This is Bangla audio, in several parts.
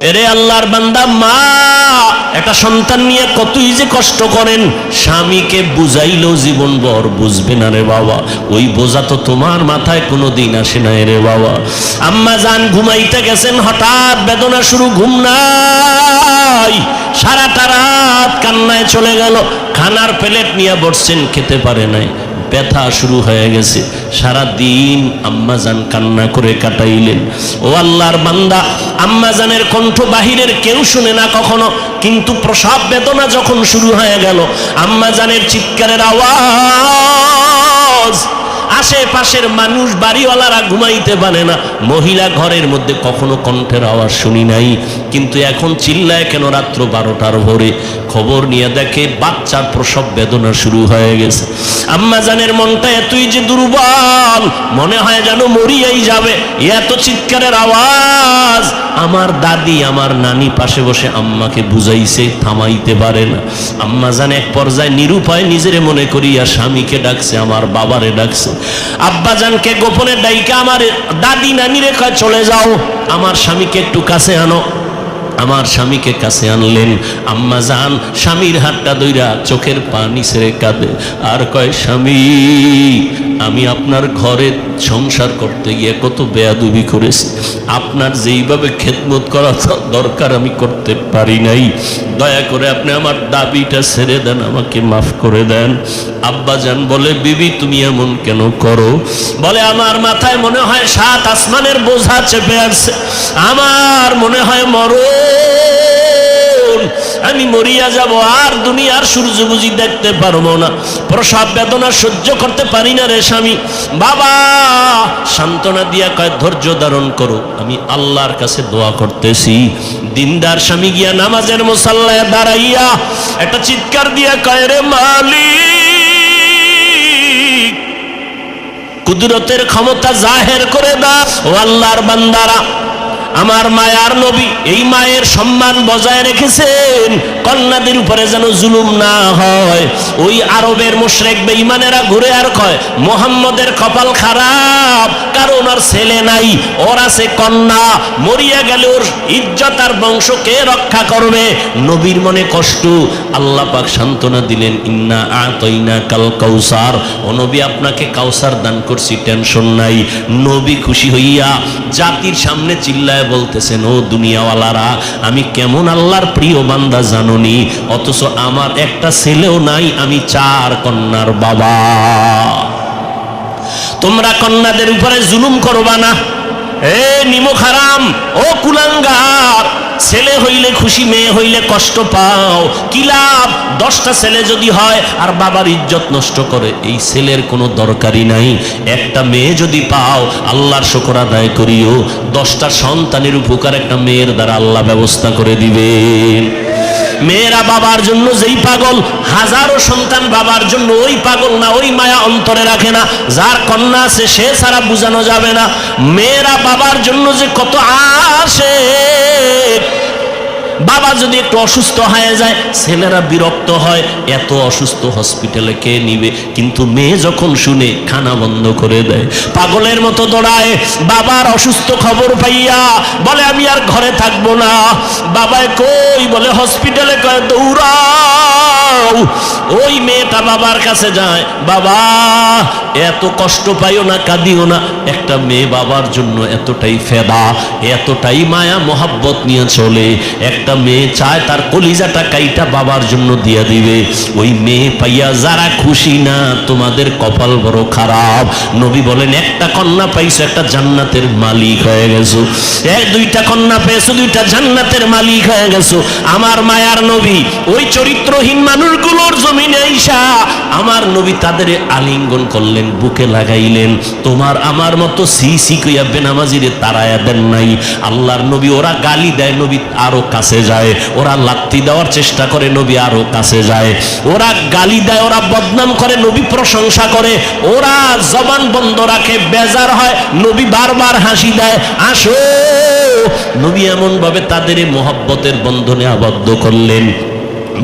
এরে আল্লাহর বান্দা, মা একটা সন্তান নিয়ে কতই যে কষ্ট করেন, স্বামীকে বুঝাইলেও জীবনভর বুঝবে না রে বাবা। ওই বোঝা তো তোমার মাথায় কোনোদিন আসে না রে বাবা। আম্মা জান ঘুমাইতে গেছেন, হঠাৎ বেদনা শুরু, ঘুম নাই, সারাটা রাত কান্নায় চলে গেল। খানার প্লেট নিয়ে বসছেন, খেতে পারে নাই, ব্যথা শুরু হয়ে গেছে। সারা দিন আম্মাজান কান্না করে কাটাইলেন। ও আল্লাহর বান্দা, আম্মাজানের কণ্ঠ বাহিরের কেউ শুনে না কখনো, কিন্তু প্রসব বেদনা যখন শুরু হয়ে গেল, আম্মাজানের চিৎকারের আওয়াজ, আশেপাশের মানুষ, বাড়িওয়ালারা ঘুমাইতে পারে না। মহিলা ঘরের মধ্যে কখনো কণ্ঠের আওয়াজ শুনি নাই, কিন্তু এখন চিল্লায় কেন রাত্র 12টার ভোরে? খবর নিয়ে দেখে বাচ্চার প্রসব বেদনা শুরু হয়ে গেছে। আম্মাজানের মনটা এতই যে দুর্বল, মনে হয় যেন মরিয়াই যাবে, এত চিৎকারের আওয়াজ। আমার দাদি, আমার নানি পাশে বসে আম্মাকে বুঝাইছে, থামাইতে পারে না। আম্মাজান এক পর্যায়ে নিরুপায় নিজেরে মনে করিয়া স্বামীকে ডাকছে, আমার বাবারে ডাকছে। আব্বাজানকে গোপনে ডাইকা আমার দাদি নানিরে কয়, চলে যাও, আমার স্বামীকে একটু কাছে আনো। আমার স্বামীকে কাছে আনলেন। আম্মাজান স্বামীর হাতটা ধইরা চোখের পানি ছেড়ে কাঁদে আর কয়, স্বামী, আমি আপনার ঘরে সংসার করতে গিয়ে কত বেয়াদবি করেছি, আপনার যেইভাবে খেদমত করা দরকার আমি করতে পারি নাই, দয়া করে আপনি আমার দাবিটা ছেড়ে দেন, আমাকে মাফ করে দেন। আব্বাজান বলে, বিবি তুমি এমন কেন করো? বলে, আমার মাথায় মনে হয় 7 আসমানের বোঝা চেপে আসছে, আমার মনে হয় আমি মরিয়া যাব, আর দুনিয়ার সূর্য বুঝি দেখতে পারবো না, প্রসব বেদনা সহ্য করতে পারি না রে স্বামী। বাবা সান্ত্বনা দিয়া কয়, ধৈর্য ধারণ করো, আমি আল্লাহর কাছে দোয়া করতেছি। দিনদার স্বামী গিয়া নামাজের মুসাল্লায় দাঁড়াইয়া একটা চিৎকার দিয়া কয়, রে মালিক, কুদরতের ক্ষমতা জাহের করে দাও। ও আল্লাহর বান্দারা, আমার মায়ার নবী এই মায়ের সম্মান বজায় রেখেছেন, কন্যাদের উপরে যেন জুলুম না হয়। ওই আরবের মুশরিক বেঈমানেরা ঘুরে আর কয়, মুহাম্মদের কপাল খারাপ, কারণ ওর ছেলে নাই, ওর আছে কন্যা, মরিয়া গেলে ওর ইজ্জত আর বংশ কে রক্ষা করবে? নবীর মনে কষ্ট। আল্লাহ পাক সান্ত্বনা দিলেন, ইন্না আতাইনা কাল কাউসার, ও নবী আপনাকে কাউসার দান করছি, টেনশন নাই। নবী খুশি হইয়া জাতির সামনে চিল্লায় বলতেছেন, ও দুনিয়াওয়ালারা, আমি কেমন আল্লাহর প্রিয় বান্দা জানোনি, অথচ আমার একটা ছেলেও নাই, আমি 4 কন্যার বাবা। তোমরা কন্যাদের উপরে জুলুম করবা না, এ নিমক হারাম, ও কুলাঙ্গার। ছেলে হইলে খুশি, মেয়ে হইলে কষ্ট পাও, কি লাভ? 10টা ছেলে যদি হয় আর বাবার ইজ্জত নষ্ট করে, এই ছেলের কোনো দরকারই নাই। একটা মেয়ে যদি পাও, আল্লাহর শুকর আদায় করিও, 10টা সন্তানের উপকার একটা মেয়ের দ্বারা আল্লাহ ব্যবস্থা করে দিবেন। মেয়েরা বাবার জন্য যেই পাগল, হাজারো সন্তান বাবার জন্য ওই পাগল না, ওই মায়া অন্তরে রাখে না। যার কন্যা আছে সে ছাড়া বোঝানো যাবে না। মেয়েরা বাবার জন্য যে কত আসে, বাবা যদি একটু অসুস্থ হয়ে যায়, ছেলেরা বিরক্ত হয়, এত অসুস্থ হসপিটালে কে নিবে? কিন্তু মেয়ে যখন শুনে, খানা বন্ধ করে দেয়, পাগলের মতো দৌড়ায়। বাবার অসুস্থ খবর পাইয়া বলে, আমি আর ঘরে থাকবো না। বাবায় কই? বলে হসপিটালে। কয়, দৌড়াও। ওই মেয়েটা বাবার কাছে যায়, বাবা এত কষ্ট পাইও না, কাঁদিও না। একটা মেয়ে বাবার জন্য এতটাই ফেদা, এতটাই মায়া মোহাব্বত নিয়ে চলে। একটা মেয়ে চায় তার কলিজাটা কাইটা বাবার জন্য দিয়ে দিবে। ওই মেয়ে পাইয়া যারা খুশি না, তোমাদের কপাল বড় খারাপ। নবী বলেন, একটা কন্যা পাইছো, একটা জান্নাতের মালিক হয়ে গেছো। 2টা কন্যা পেয়েছো, 2টা জান্নাতের মালিক হয়ে গেছো। আমার মায়ার নবী ওই চরিত্রহীন মানুষগুলোর জমিনে আইসা আমার নবী তাদের আলিঙ্গন করলেন, বুকে লাগাইলেন। তোমার আমার মতো সি কইয়া বেনামাজিরে তাড়ায়া দেন নাই আল্লাহর নবী। ওরা গালি দেয়, নবী আরো কাছে যায়। ওরা লাত্তি দেওয়ার চেষ্টা করে, নবী আরো কাছে যায়। ওরা গালি দেয়, ওরা বদনাম করে, নবী প্রশংসা করে। ওরা জবান বন্ধ রাখে, বেজার হয়, নবী বারবার হাসি দেয়, আসো। নবী এমন ভাবে তাদের মোহাব্বতের বন্ধনে আবদ্ধ করলেন,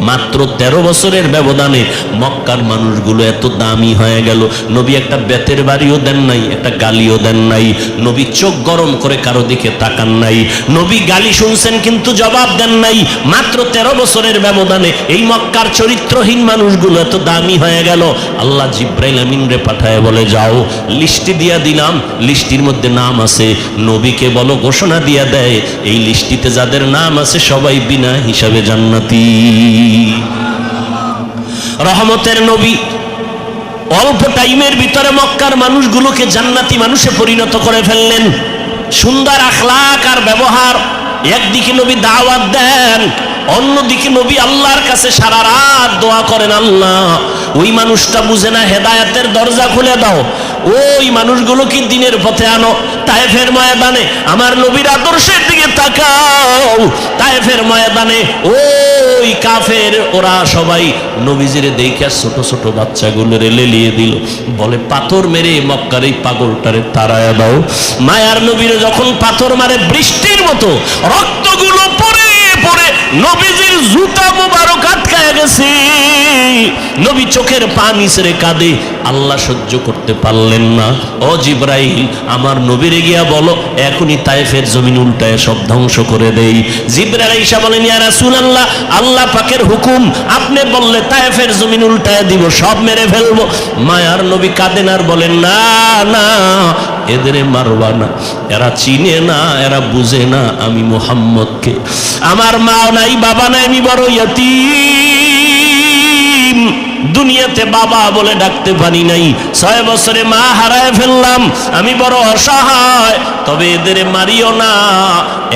মাত্র 13 বছরের ব্যবধানে মক্কার মানুষগুলো এত দামি হয়ে গেল। নবী একটা বেতের বাড়িও দেন নাই, একটা গালিও দেন নাই। নবী চোখ গরম করে কারো দিকে তাকান নাই। নবী গালি শুনছেন কিন্তু জবাব দেন নাই। মাত্র 13 বছরের ব্যবধানে এই মক্কার চরিত্রহীন মানুষগুলো এত দামি হয়ে গেল। আল্লাহ জিব্রাইল আমিন রে পাঠায় বলে, যাও লিস্টি দিয়া দিলাম, লিস্টির মধ্যে নাম আছে, নবীকে বলো ঘোষণা দিয়া দেয় এই লিস্টিতে যাদের নাম আছে সবাই বিনা হিসাবে জান্নাতি। রহমতের নবী অল্প টাইমের ভিতরে মক্কার মানুষগুলোকে জান্নাতি মানুষে পরিণত করে ফেললেন। সুন্দর আখলাক আর ব্যবহার। একদিকে নবী দাওয়াত দেন, অন্যদিকে নবী আল্লাহর কাছে সারা রাত দোয়া করেন, আল্লাহ ওই মানুষটা বুঝে না, হেদায়েতের দরজা খুলে দাও, ওই মানুষগুলোকে দিনের পথে আনো। তায়েফের ময়দানে আমার নবীর আদর্শের দিকে তাকাও। তায়েফের ময়দানে ওই কাফের ওরা সবাই নবীজির দেখে ছোট ছোট বাচ্চাগুলো লেলিয়ে দিল, বলে পাথর মেরে মক্কার এই পাগলটারে তাড়ায়া দাও। মায়ার নবীর যখন পাথর মারে বৃষ্টির মতো রক্তগুলো পড়ে পড়ে নবীজির জুতা মুবারক আটকায় গেছে। নবী চোখের পানি ছেড়ে কাঁদে, আল্লাহ সহ্য করতে পারলেন না। ও জিব্রাইল, আমার নবীরে গিয়া বলো এখনই তায়েফের জমিন উল্টায় সব ধ্বংস করে দেই। জিব্রাইল ঈসা বলেন, ইয়া রাসূলুল্লাহ, আল্লাহ পাকের হুকুম, আপনি বললে তায়েফের জমিন উল্টায় দিব, সব মেরে ফেলবো। মায়ার নবী কাঁদেন আর বলেন, না না, এদেরে মারবা না, এরা চিনে না, এরা বুঝে না আমি মুহাম্মদকে। আমার মা নাই, বাবা নাই, আমি বড় ইয়তীম, দুনিয়াতে বাবা বলে ডাকতে পারি নাই, 6 বছরে মা হারায় ফেললাম, আমি বড় অসহায়। তবে এদের মারিও না,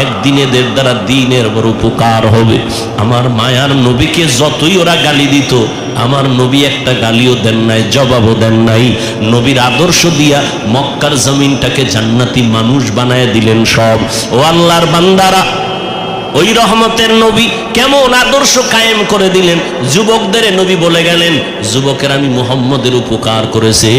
একদিন এদের দ্বারা দিনের বড় উপকার হবে। আমার মায়ার নবীকে যতই ওরা গালি দিত, আমার নবী একটা গালিও দেন নাই, জবাবও দেন নাই। নবীর আদর্শ দিয়া মক্কার জমিনটাকে জান্নাতি মানুষ বানায় দিলেন সব। ও আল্লাহর বান্দারা, ওই রহমতের নবী কেমন আদর্শ কায়েম করে দিলেন। যুবকদের নবী বলে গেলেন, যুবকের আমি মুহাম্মদের উপকার করেছে,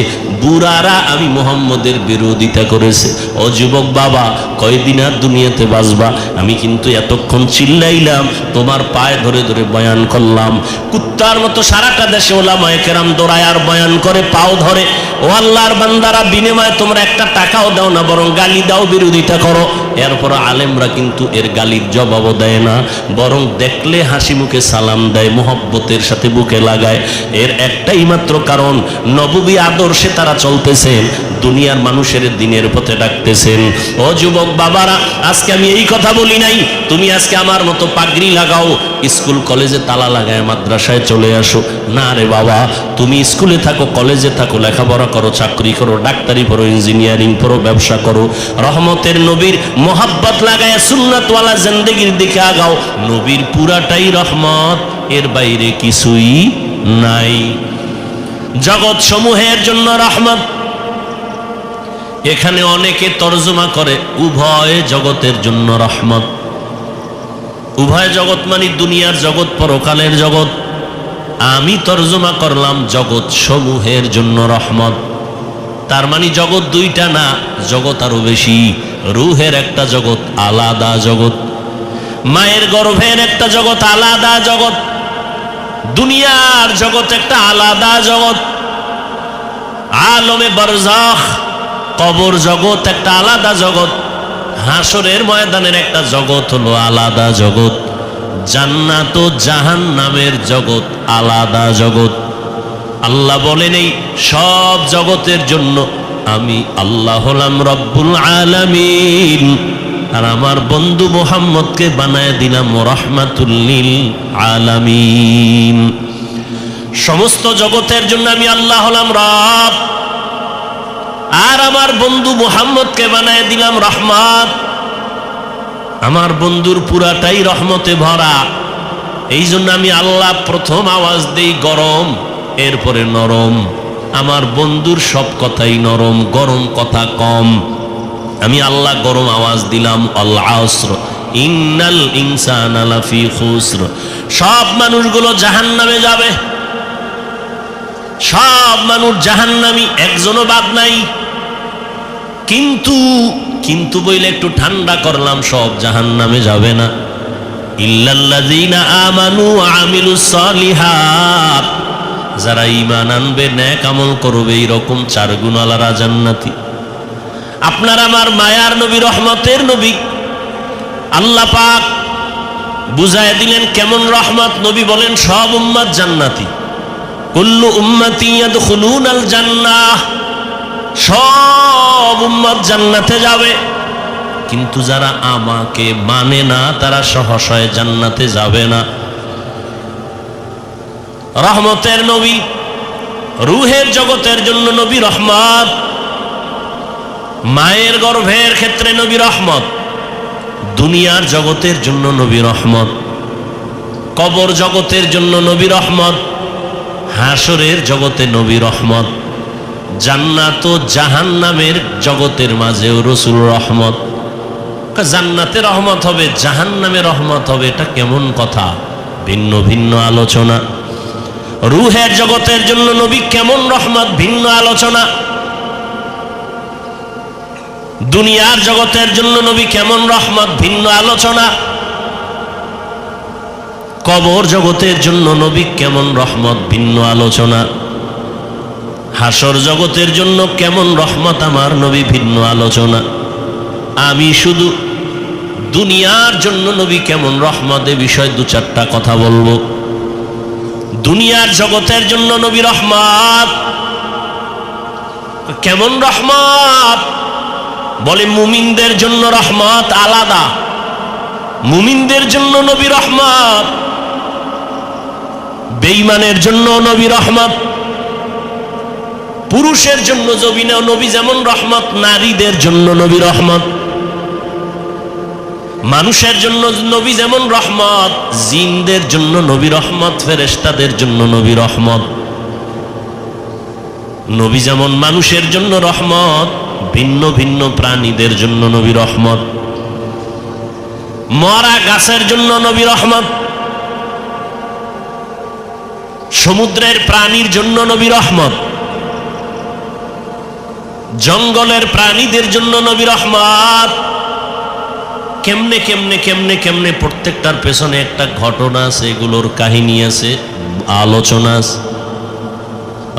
বুড়ারা আমি মুহাম্মদের বিরোধিতা করেছে। ও যুবক বাবা, কয়দিন আর দুনিয়াতে বাঁচবা? আমি কিন্তু এতক্ষণ চিল্লাইলাম, তোমার পায়ে ধরে ধরে বয়ান করলাম, কুত্তার মতো সারাটা দেশে ওলামায়ে কেরাম দৌড়ায় আর বয়ান করে পাও ধরে। ও আল্লাহর বান্দারা, বিনিময়ে তোমরা একটা টাকাও দাও না, বরং গালি দাও, বিরোধিতা করো। এরপর আলেমরা কিন্তু এর গালির জবাবও দেয় না, বরং দেখলে হাসি মুখে সালাম দেয়, মোহব্বতের সাথে বুকে লাগায়। এর একটাই মাত্র কারণ, নববী আদর্শে তারা চলতেছেন, দুনিয়ার মানুষের দিনের পথে ডাকতেছেন। ও যুবক বাবারা, আজকে আমি এই কথা বলি নাই তুমি আজকে আমার মতো পাগড়ি লাগাও, স্কুল কলেজে তালা লাগায় মাদ্রাসায় চলে আসো। না রে বাবা, তুমি স্কুলে থাকো, কলেজে থাকো, লেখাপড়া করো, চাকরি করো, ডাক্তারি পড়ো, ইঞ্জিনিয়ারিং পড়ো, ব্যবসা করো, রহমতের নবীর মোহাব্বত লাগায় সুন্নাতওয়ালা জিন্দেগির দিকে আগাও। নবীর পুরাটাই রহমত, এর বাইরে কিছুই নাই। জগৎ সমূহের জন্য রহমত। এখানে অনেকে তর্জমা করে উভয় জগতের জন্য রহমত। উভয় জগৎ মানে দুনিয়ার জগৎ, পরকালের জগৎ। আমি তর্জমা করলাম জগৎ সমূহের জন্য রহমত। তার মানে জগৎ দুইটা না, জগৎ আরো বেশি। রুহের একটা জগৎ, আলাদা জগৎ। মায়ের গর্ভের একটা জগৎ, আলাদা জগৎ। দুনিয়ার জগৎ একটা আলাদা জগৎ। আলমে বারজাখ, কবর জগৎ একটা আলাদা জগৎ। হাসরের ময়দানের একটা জগৎ হলো আলাদা জগৎ। জান্নাত ও জাহান্নামের জগৎ আলাদা জগৎ। আল্লাহ বলেন, এই সব জগতের জন্য আমি আল্লাহ হলাম রব্বুল আলামিন, আর আমার বন্ধু মুহাম্মদকে বানায় দিলাম রাহমাতুল লিল আলামিন। সমস্ত জগতের জন্য আমি আল্লাহ হলাম রব, আর আমার বন্ধু মুহাম্মদকে বানায় দিলাম রহমত। আমার বন্ধুর পুরাটাই রহমতে ভরা। এই জন্য আমি আল্লাহ প্রথম আওয়াজ দেই গরম, এরপরে নরম। আমার বন্ধুর সব কথাই নরম, গরম কথা কম। আমি আল্লাহ গরম আওয়াজ দিলাম আল আসর ইন্নাল ইনসানা লাফি খুসর। সব মানুষগুলো জাহান্নামে যাবে, সব মানুষ জাহান্নামী, একজনও বাদ নাই। কিন্তু বইলে একটু ঠান্ডা করলাম, সব জাহান্নামে যাবে না। ইল্লাল্লাযীনা আমানু ওয়া আমিলুস সালিহাত, যারা ঈমান আনবে, নেক আমল করবে, এরকম 4 গুণওয়ালারা জান্নাতি। আপনার আমার মায়ার নবী, রহমতের নবী, আল্লাহ পাক বুঝায় দিলেন কেমন রহমত। নবী বলেন সব উম্মত জান্নাতি, কুল্লু উম্মতি ইয়াদখুলুনাল জান্নাহ, সব উম্মত জান্নাতে যাবে, কিন্তু যারা আমাকে মানে না তারা সহসায় জান্নাতে যাবে না। রহমতের নবী, রূহের জগতের জন্য নবী রহমত, মায়ের গর্ভের ক্ষেত্রে নবী রহমত, দুনিয়ার জগতের জন্য নবী রহমত, কবর জগতের জন্য নবী রহমত, হাসরের জগতে নবী রহমত, জান্নাত ও জাহান্নামের জগতের মাঝেও রাসূল রহমত। জান্নাতে রহমত হবে, জাহান্নামে রহমত হবে, এটা কেমন কথা? ভিন্ন ভিন্ন আলোচনা। রূহের জগতের জন্য নবী কেমন রহমত, ভিন্ন আলোচনা। দুনিয়ার জগতের জন্য নবী কেমন রহমত, ভিন্ন আলোচনা। কবর জগতের জন্য নবী কেমন রহমত, ভিন্ন আলোচনা। হাসর জগতের জন্য কেমন রহমত আমার নবী, ভিন্ন আলোচনা। আমি শুধু দুনিয়ার জন্য নবী কেমন রহমত এ বিষয়ে 2-4টা কথা বলবো। দুনিয়ার জগতের জন্য নবী রহমত, কেমন রহমত? বলে মুমিনদের জন্য রহমত আলাদা, মুমিনদের জন্য নবী রহমত, বেঈমানের জন্য নবী রহমত। পুরুষের জন্য নবী যেমন রহমত, নারীদের জন্য নবী রহমত। মানুষের জন্য নবী যেমন রহমত, জিনদের জন্য নবী রহমত, ফেরেশতাদের জন্য নবী রহমত। নবী যেমন মানুষের জন্য রহমত, ভিন্ন ভিন্ন প্রাণীদের জন্য নবী রহমত। মরা গাছের জন্য নবী রহমত, সমুদ্রের প্রাণীর জন্য নবী রহমত, জঙ্গলের প্রাণীদের জন্য নবী রহমত। কেমনে কেমনে কেমনে কেমনে প্রত্যেকটার পেছনে একটা ঘটনা আছে, এগুলোর কাহিনী আছে, আলোচনা আছে।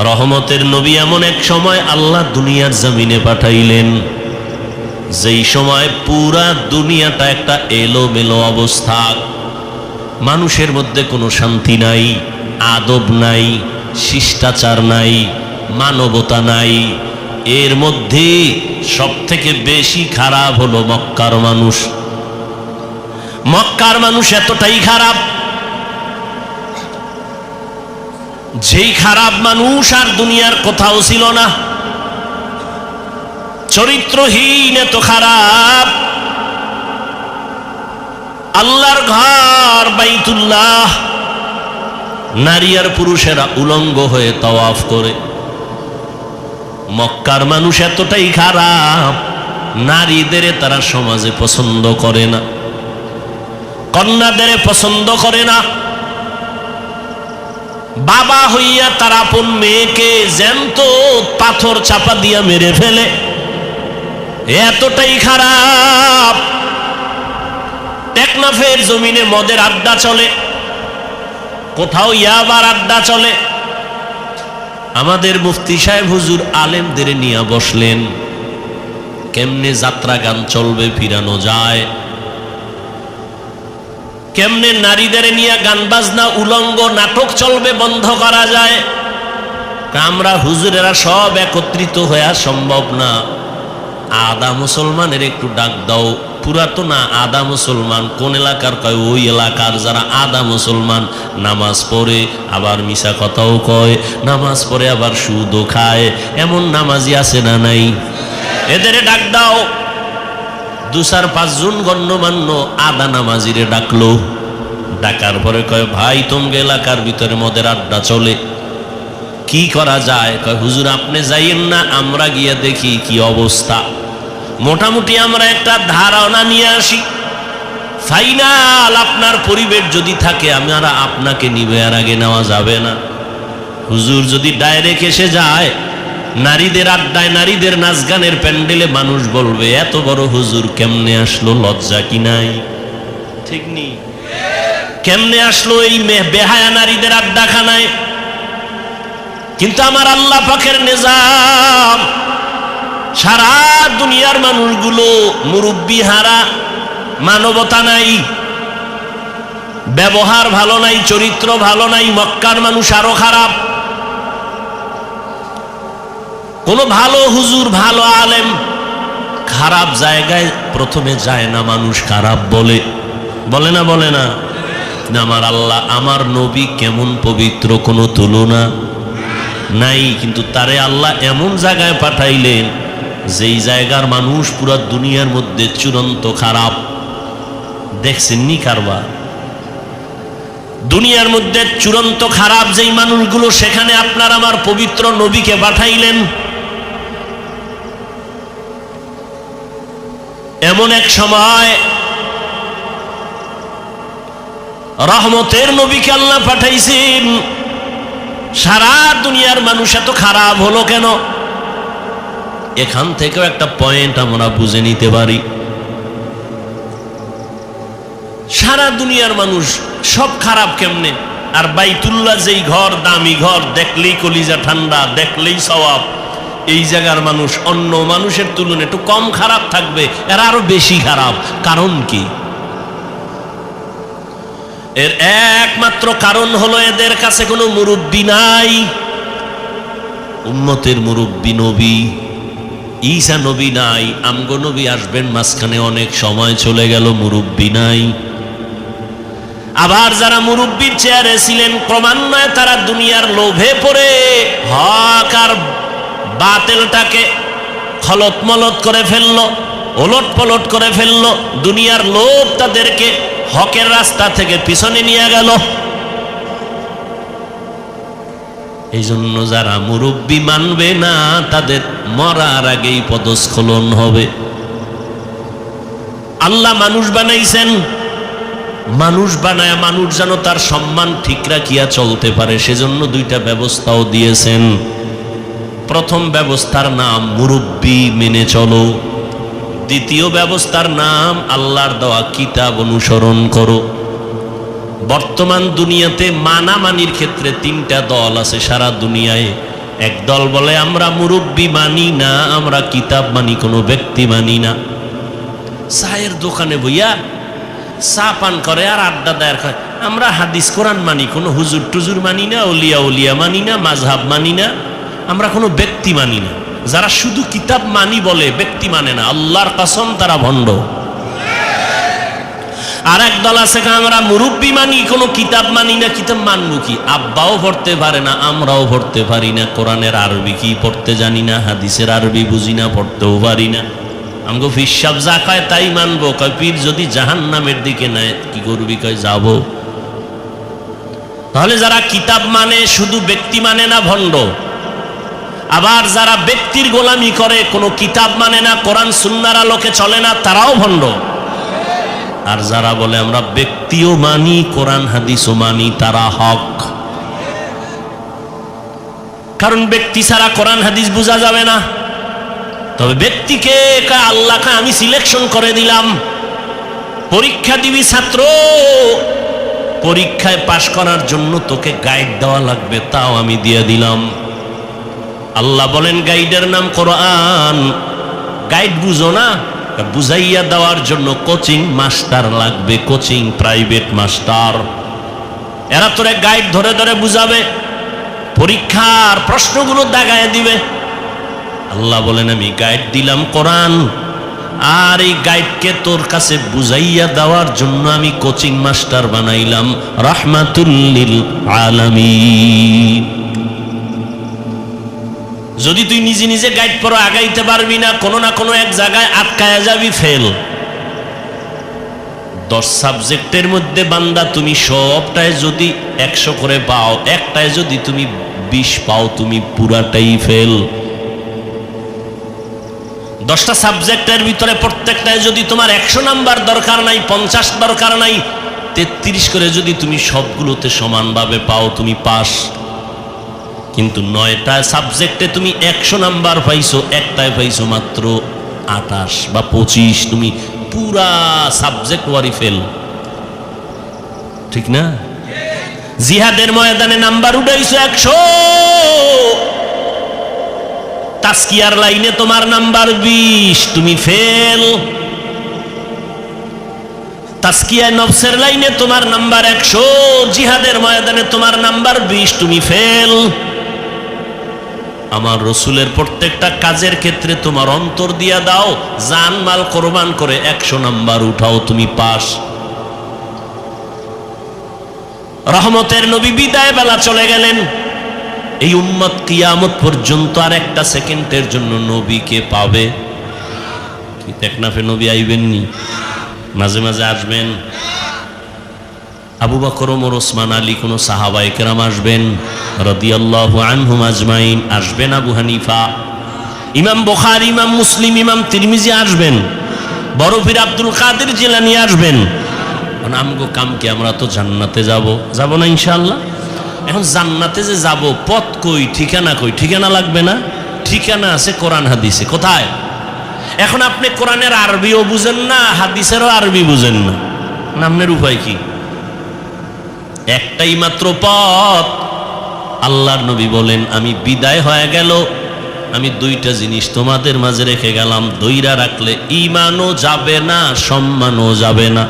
রহমতের নবী এমন এক সময় আল্লাহ দুনিয়ার জমিনে পাঠাইলেন, যেই সময় পুরা দুনিয়াটা একটা এলোমেলো অবস্থা, মানুষের মধ্যে কোনো শান্তি নাই, আদব নাই, শিষ্টাচার নাই, মানবতা নাই। এর মধ্যে সব থেকে বেশি খারাপ হলো মক্কার মানুষ। মক্কার মানুষ এতটাই খারাপ, যেই খারাপ মানুষ আর দুনিয়ার কোথাও ছিল না। চরিত্রহীন, এত খারাপ। আল্লাহর ঘর বাইতুল্লাহ, নারী আর পুরুষেরা উলঙ্গ হয়ে তাওয়াফ করে। মক্কার মানুষ এতটাই খারাপ, নারীদের তারা সমাজে পছন্দ করে না, কন্যাদের পছন্দ করে না। বাবা হইয়া তারা আপন মেয়েকে জ্যান্ত পাথর চাপা দিয়া মেরে ফেলে, এতটাই খারাপ। টেকনাফের জমিনে মদের আড্ডা চলে, কোথাও ইয়াবার আড্ডা চলে। আমাদের মুফতি সাহেব হুজুর আলেমদের নিয়ে বসলেন, কেমনে যাত্রা গান চলবে, ফিরানো যায়, কেমনে নারীদের নিয়ে গান বাজনা উলঙ্গ নাটক চলবে, বন্ধ করা যায়। আমরা হুজুরেরা সব একত্রিত হয়ে সম্ভব না। আদা মুসলমানের একটু ডাক দাও। পুরাতনা আদা মুসলমান কোন এলাকার? কয় ওই এলাকার যারা আদা মুসলমান, নামাজ পড়ে আবার মিশা কথাও কয়, নামাজ পড়ে আবার সুদও খায়, এমন নামাজি আছে না নাই? এদের ডাক দাও। 2-4-5 জন গণ্যমান্য আদা নামাজিরে ডাকলো। ডাকার পরে কয় ভাই, তোমগে এলাকার ভিতরে মদের আড্ডা চলে, কি করা যায়? কয় হুজুর আপনি যাইয়েন না, আমরা গিয়ে দেখি কি অবস্থা। মোটামুটি আমরা একটা ধারণা নিয়ে আসি, ফাইনাল আপনার পরিবেশ যদি থাকে আমরা আপনাকে নিবে, আর আগে নেওয়া যাবে না। হুজুর যদি ডাইরেক্ট এসে যায় নারীদের আড্ডায়, নারীদের নাচ গানের প্যান্ডেলে, মানুষ বলবে এত বড় হুজুর কেমনে আসলো, লজ্জা কি নাই? ঠিক নেই? কেমনে আসলো এই বেহায়া নারীদের আড্ডাখানায়? কিন্তু আমার আল্লাহ পাকের নিজাম, সারা দুনিয়ার মানুষগুলো মুরব্বি হারা, মানবতা নাই, ব্যবহার ভালো নাই, চরিত্র ভালো নাই। মক্কার মানুষ আরো খারাপ। কোন ভালো হুজুর, ভালো আলেম খারাপ জায়গায় প্রথমে যায় না, মানুষ খারাপ বলে, বলে না? বলে না? আমার আল্লাহ, আমার নবী কেমন পবিত্র, কোনো তুলনা নাই। কিন্তু তারে আল্লাহ এমন জায়গায় পাঠাইলেন যেই জায়গার মানুষ পুরা দুনিয়ার মধ্যে চূড়ান্ত খারাপ। দেখছেন নি কারবার? দুনিয়ার মধ্যে চূড়ান্ত খারাপ যেই মানুষগুলো, সেখানে আপনার আমার পবিত্র নবীকে পাঠাইলেন। এমন এক সময় রহমতের নবীকে আল্লাহ পাঠাইছেন। সারা দুনিয়ার মানুষ এত খারাপ হলো কেন? এখান থেকেও একটা পয়েন্ট আমরা বুঝে নিতে পারি। সারা দুনিয়ার মানুষ সব খারাপ কেমনে? আর বাইতুল্লাহ যেই ঘর, দামি ঘর, দেখলেই কলিজা ঠান্ডা, দেখলেই সওয়াব, এই জায়গার মানুষ অন্য মানুষের তুলনায় একটু কম খারাপ থাকবে, এরা আরো বেশি খারাপ। কারণ কি? এর একমাত্র কারণ হলো এদের কাছে কোনো মুরব্বি নাই। উম্মতের মুরব্বি নবী ঈসা নবী নাই। আমগো নবী আসবেন, মাঝখানে অনেক সময় চলে গেল, মুরব্বি নাই। আবার যারা মুরব্বির চেয়ারে ছিলেন, ক্রমান্বয়ে তারা দুনিয়ার লোভে পড়ে হক আর বাতিলটাকে খলত মলত করে ফেললো, ওলট পলট করে ফেললো। দুনিয়ার লোভ তাদেরকে হকের রাস্তা থেকে পিছনে নিয়ে গেল। এই জন্য যারা মুরব্বি মানবে না, তাদের মরার আগেই পদস্খলন হবে। আল্লাহ মানুষ বানাইছেন, মানুষ বানায় মানুষ যেন তার সম্মান ঠিক রাখিয়া চলতে পারে, সেজন্য দুইটা ব্যবস্থাও দিয়েছেন। প্রথম ব্যবস্থার নাম মুরব্বি মেনে চলো। দ্বিতীয় ব্যবস্থার নাম আল্লাহর দেওয়া কিতাব অনুসরণ করো। বর্তমান দুনিয়াতে মানামানির ক্ষেত্রে তিনটা দল আছে সারা দুনিয়ায়। এক দল বলে আমরা মুরব্বি মানি না, আমরা কিতাব মানি, কোনো ব্যক্তি মানি না। চায়ের দোকানে বইয়া চা পান করে আর আড্ডা দেয়ার খায়। আমরা হাদিস কোরআন মানি, কোনো হুজুর টুজুর মানি না, ওলিয়া উলিয়া মানি না, মাযহাব মানি না, আমরা কোনো ব্যক্তি মানি না। যারা শুধু কিতাব মানি বলে, ব্যক্তি মানে না, আল্লাহর কসম তারা ভণ্ড। আর এক দল আছে আমরা মুরব্বি মানি, কোনো কিতাব মানি না। কিতাব মানবো কি? আব্বাও পড়তে পারে না, আমরাও পড়তে পারি না, কোরআনের আরবি কি পড়তে জানি না, হাদিসের আরবি বুঝি না, পড়তেও পারি না। আমগো ফিসাব যা কয় তাই মানবো। কয় পীর যদি জাহান্নামের দিকে নেয় কি করবি? কয় যাব। তাহলে যারা কিতাব মানে, শুধু ব্যক্তি মানে না, ভণ্ড। আবার যারা ব্যক্তির গোলামি করে, কোনো কিতাব মানে না, কোরআন সুন্নাহর আলোকে চলে না, তারাও ভণ্ড। আর যারা বলে আমরা ব্যক্তিও মানি, কোরআন হাদিসও মানি, তারা হক। কারণ ব্যক্তি ছাড়া কোরআন হাদিস বোঝা যাবে না। তবে ব্যক্তিকে আল্লাহকে আমি সিলেকশন করে দিলাম, পরীক্ষা দিবি ছাত্র, পরীক্ষায় পাশ করার জন্য তোকে গাইড দেওয়া লাগবে, তাও আমি দিয়ে দিলাম। আল্লাহ বলেন গাইডের নাম কোরআন। গাইড বুঝো না, বুঝাইয়া দেওয়ার জন্য কোচিং মাস্টার লাগবে, কোচিং প্রাইভেট মাস্টার। এরা তোরে গাইড ধরে ধরে বুঝাবে, পরীক্ষার প্রশ্নগুলো দাগায় দিবে। আল্লাহ বলেন আমি গাইড দিলাম কোরআন, আর এই গাইডকে তোর কাছে বুঝাইয়া দেওয়ার জন্য আমি কোচিং মাস্টার বানাইলাম রাহমাতুল লিল আলামিন। যদি তুই নিজে নিজে গাইড পড়ো, আগাইতে পারবি না, কোনো না কোনো এক জায়গায় আটকায়া যাবি, ফেল। 10 সাবজেক্টের মধ্যে বান্দা তুমি সবটায় যদি 100 করে পাও, একটায় যদি তুমি 20 পাও, তুমি পুরাটাই ফেল। 10টা সাবজেক্টের ভিতরে প্রত্যেকটায় যদি তোমার 100 নাম্বার দরকার নাই, 50 দরকার নাই, 33 করে যদি তুমি সবগুলোতে সমানভাবে পাও, তুমি পাস। কিন্তু 9টা সাবজেক্টে তুমি 100 নাম্বার পাইছো, একটায় পাইছো মাত্র 28 বা 25, তুমি পুরা সাবজেক্ট ওয়ারি ফেল। ঠিক না? জিহাদের ময়দানে নাম্বার উঠাইছো 100, তাজকিয়ার লাইনে তোমার নাম্বার 20, তুমি ফেল। তাজকিয়ায় নফসের লাইনে তোমার নাম্বার 100, জিহাদের ময়দানে তোমার নাম্বার 20, তুমি ফেল। আমার রসুলের প্রত্যেকটা কাজের ক্ষেত্রে তোমার অন্তর দিয়া দাও, জান মাল কোরবান করে 100 নাম্বার উঠাও, তুমি পাস। রহমতের নবী বিদায় বেলা চলে গেলেন। এই উম্মত কিয়ামত পর্যন্ত আর একটা সেকেন্ডের জন্য নবীকে পাবে কি? টেকনাফে নবী আইবেননি? মাঝে মাঝে আসবেন। আবু বকর, ওমর, ওসমান, আলী, কোন সাহাবায়ে কেরাম আসবেন রাদিয়াল্লাহু আনহুম আজমাইন, আসবেন। আবু হানিফা, ইমাম বুখারী, ইমাম মুসলিম, ইমাম তিরমিজি আসবেন। বড় পীর আব্দুল কাদের জিলানী আসবেন। আমগো কাম কি? আমরা তো জান্নাতে যাব না ইনশাআল্লাহ। এখন জান্নাতে যে যাব, পথ কই, ঠিকানা কই? ঠিকানা লাগবে না? ঠিকানা আছে কোরআন হাদিসে। কোথায়? এখন আপনি কোরআনের আরবিও বুঝেন না, হাদিসেরও আরবি বুঝেন না, নামের উপায় কি? একটাই মাত্র পথ। আল্লাহর নবী বলেন, আমি বিদায় হয়ে গেল, আমি দুইটা জিনিস তোমাদের মাঝে রেখে গেলাম, দইরা রাখলে ঈমানও যাবে না, সম্মানও যাবে না।